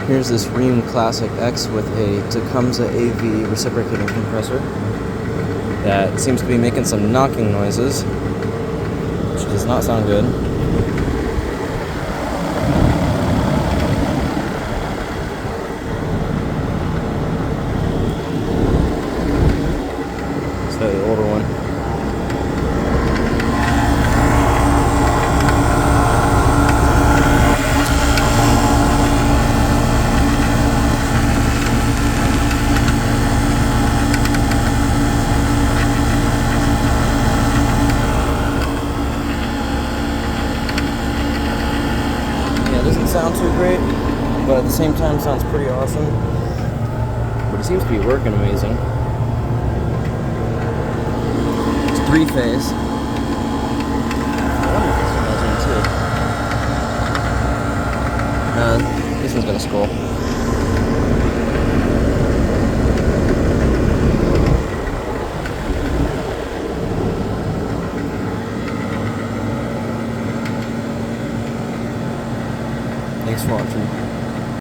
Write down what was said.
Here's this Rheem Classic X with a Tecumseh AV reciprocating compressor that seems to be making some knocking noises, which does not sound good. It's the older one. Doesn't sound too great, but at the same time sounds pretty awesome. But it seems to be working amazing. It's 3-phase. I wonder if this one has one too. This one's got a skull. Thanks for watching.